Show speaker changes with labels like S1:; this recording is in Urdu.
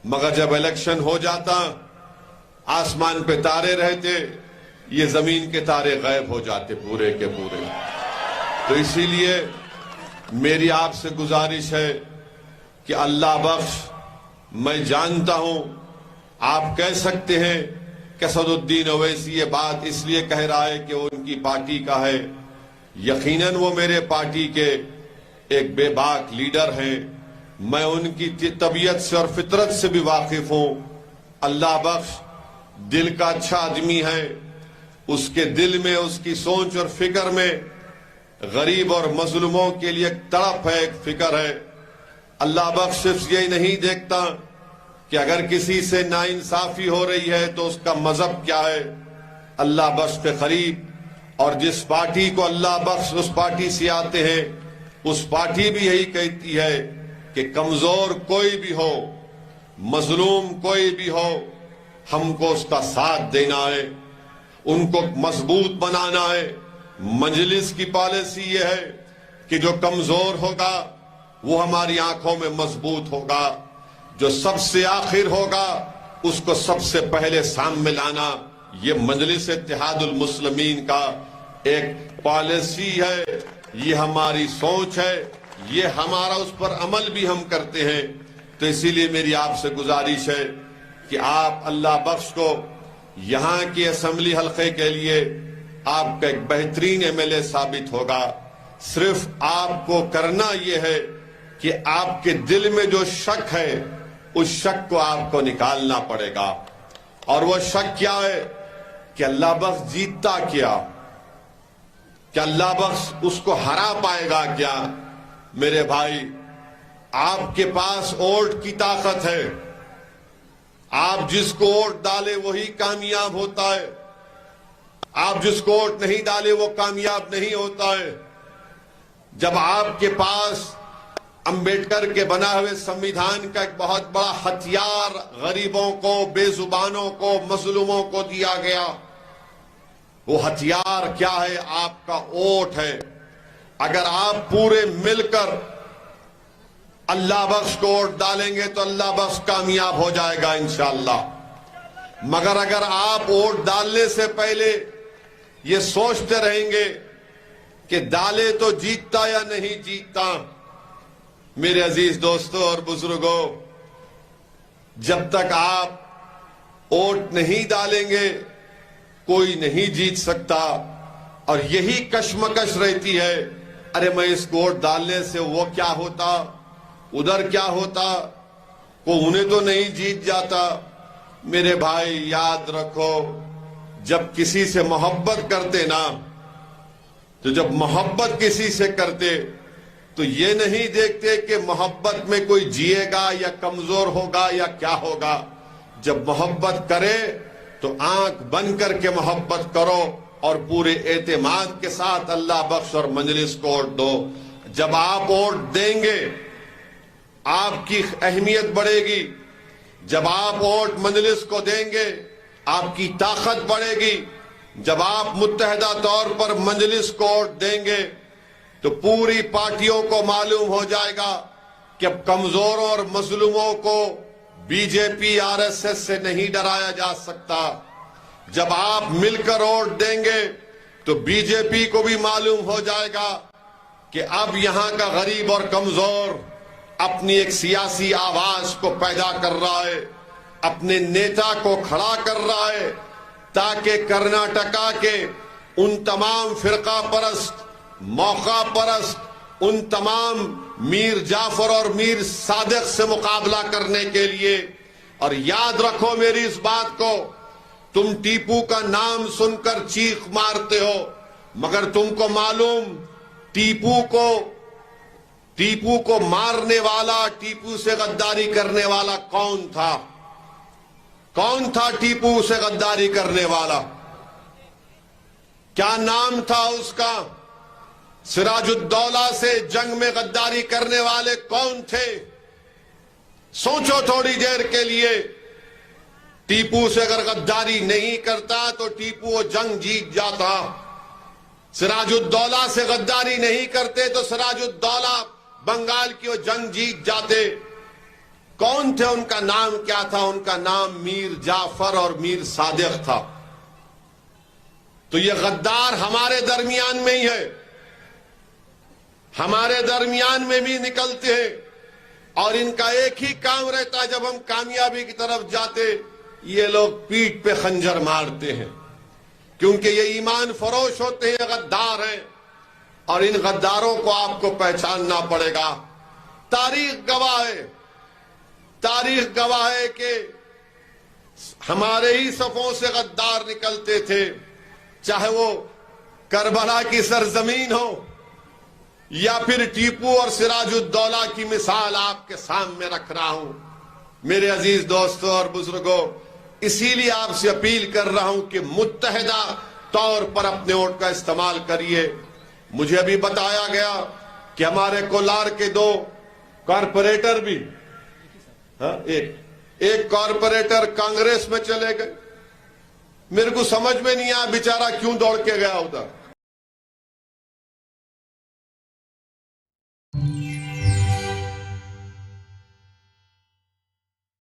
S1: مگر جب الیکشن ہو جاتا آسمان پہ تارے رہتے، یہ زمین کے تارے غائب ہو جاتے پورے کے پورے۔ تو اسی لیے میری آپ سے گزارش ہے کہ اللہ بخش، میں جانتا ہوں آپ کہہ سکتے ہیں کہ اسد الدین اویسی یہ بات اس لیے کہہ رہا ہے کہ وہ ان کی پارٹی کا ہے۔ یقیناً وہ میرے پارٹی کے ایک بے باک لیڈر ہیں، میں ان کی طبیعت سے اور فطرت سے بھی واقف ہوں۔ اللہ بخش دل کا اچھا آدمی ہے، اس کے دل میں، اس کی سوچ اور فکر میں غریب اور مظلوموں کے لیے ایک تڑپ ہے، ایک فکر ہے۔ اللہ بخش صرف یہی نہیں دیکھتا کہ اگر کسی سے ناانصافی ہو رہی ہے تو اس کا مذہب کیا ہے۔ اللہ بخش کے قریب اور جس پارٹی کو اللہ بخش اس پارٹی سے آتے ہیں، اس پارٹی بھی یہی کہتی ہے کہ کمزور کوئی بھی ہو، مظلوم کوئی بھی ہو، ہم کو اس کا ساتھ دینا ہے، ان کو مضبوط بنانا ہے۔ مجلس کی پالیسی یہ ہے کہ جو کمزور ہوگا وہ ہماری آنکھوں میں مضبوط ہوگا، جو سب سے آخر ہوگا اس کو سب سے پہلے سامنے لانا۔ یہ مجلس اتحاد المسلمین کا ایک پالیسی ہے، یہ ہماری سوچ ہے، یہ ہمارا اس پر عمل بھی ہم کرتے ہیں۔ تو اسی لیے میری آپ سے گزارش ہے کہ آپ اللہ بخش کو یہاں کی اسمبلی حلقے کے لیے آپ کا ایک بہترین ایم ایل اے ثابت ہوگا۔ صرف آپ کو کرنا یہ ہے کہ آپ کے دل میں جو شک ہے اس شک کو آپ کو نکالنا پڑے گا۔ اور وہ شک کیا ہے کہ اللہ بخش جیتتا کیا، کہ اللہ بخش اس کو ہرا پائے گا کیا۔ میرے بھائی، آپ کے پاس ووٹ کی طاقت ہے، آپ جس کو ووٹ ڈالے وہی کامیاب ہوتا ہے، آپ جس کو ووٹ نہیں ڈالے وہ کامیاب نہیں ہوتا ہے۔ جب آپ کے پاس امبیڈکر کے بنا ہوئے سمویدھان کا ایک بہت بڑا ہتھیار غریبوں کو، بے زبانوں کو، مظلوموں کو دیا گیا، وہ ہتھیار کیا ہے؟ آپ کا ووٹ ہے۔ اگر آپ پورے مل کر اللہ بخش کو ووٹ ڈالیں گے تو اللہ بخش کامیاب ہو جائے گا انشاءاللہ۔ مگر اگر آپ ووٹ ڈالنے سے پہلے یہ سوچتے رہیں گے کہ ڈالے تو جیتتا یا نہیں جیتتا، میرے عزیز دوستوں اور بزرگوں، جب تک آپ ووٹ نہیں ڈالیں گے کوئی نہیں جیت سکتا۔ اور یہی کشمکش رہتی ہے، ارے میں اس کو ووٹ ڈالنے سے وہ کیا ہوتا، ادھر کیا ہوتا، کو انہیں تو نہیں جیت جاتا۔ میرے بھائی یاد رکھو، جب کسی سے محبت کرتے نا، تو جب محبت کسی سے کرتے تو یہ نہیں دیکھتے کہ محبت میں کوئی جیے گا یا کمزور ہوگا یا کیا ہوگا۔ جب محبت کرے تو آنکھ بند کر کے محبت کرو اور پورے اعتماد کے ساتھ اللہ بخش اور مجلس کو ووٹ دو۔ جب آپ ووٹ دیں گے آپ کی اہمیت بڑھے گی، جب آپ ووٹ مجلس کو دیں گے آپ کی طاقت بڑھے گی، جب آپ متحدہ طور پر مجلس کو ووٹ دیں گے تو پوری پارٹیوں کو معلوم ہو جائے گا کہ اب کمزوروں اور مظلوموں کو B J P R S S سے نہیں ڈرایا جا سکتا۔ جب آپ مل کر ووٹ دیں گے تو بی جے پی کو بھی معلوم ہو جائے گا کہ اب یہاں کا غریب اور کمزور اپنی ایک سیاسی آواز کو پیدا کر رہا ہے، اپنے نیتا کو کھڑا کر رہا ہے، تاکہ کرناٹکا کے ان تمام فرقہ پرست، موقع پرست، ان تمام میر جعفر اور میر صادق سے مقابلہ کرنے کے لیے۔ اور یاد رکھو میری اس بات کو، تم ٹیپو کا نام سن کر چیخ مارتے ہو، مگر تم کو معلوم ٹیپو کو مارنے والا، ٹیپو سے غداری کرنے والا کون تھا؟ کون تھا ٹیپو سے غداری کرنے والا؟ کیا نام تھا اس کا؟ سراج الدولہ سے جنگ میں غداری کرنے والے کون تھے؟ سوچو تھوڑی دیر کے لیے۔ ٹیپو سے اگر غداری نہیں کرتا تو ٹیپو وہ جنگ جیت جاتا۔ سراج الدولہ سے غداری نہیں کرتے تو سراج الدولہ بنگال کی وہ جنگ جیت جاتے۔ کون تھے، ان کا نام کیا تھا؟ ان کا نام میر جعفر اور میر صادق تھا۔ تو یہ غدار ہمارے درمیان میں ہی ہے، ہمارے درمیان میں بھی نکلتے ہیں، اور ان کا ایک ہی کام رہتا ہے، جب ہم کامیابی کی طرف جاتے یہ لوگ پیٹھ پہ خنجر مارتے ہیں، کیونکہ یہ ایمان فروش ہوتے ہیں، غدار ہیں، اور ان غداروں کو آپ کو پہچاننا پڑے گا۔ تاریخ گواہ ہے، تاریخ گواہ ہے کہ ہمارے ہی صفوں سے غدار نکلتے تھے، چاہے وہ کربلا کی سرزمین ہو یا پھر ٹیپو اور سراج الدولہ کی مثال آپ کے سامنے رکھ رہا ہوں۔ میرے عزیز دوستوں اور بزرگوں، اسی لیے آپ سے اپیل کر رہا ہوں کہ متحدہ طور پر اپنے ووٹ کا استعمال کریے۔ مجھے ابھی بتایا گیا کہ ہمارے کولار کے 2 کارپوریٹر بھی، ایک کارپوریٹر کانگریس میں چلے گئے۔ میرے کو سمجھ میں نہیں آیا بیچارہ کیوں دوڑ کے گیا ادھر۔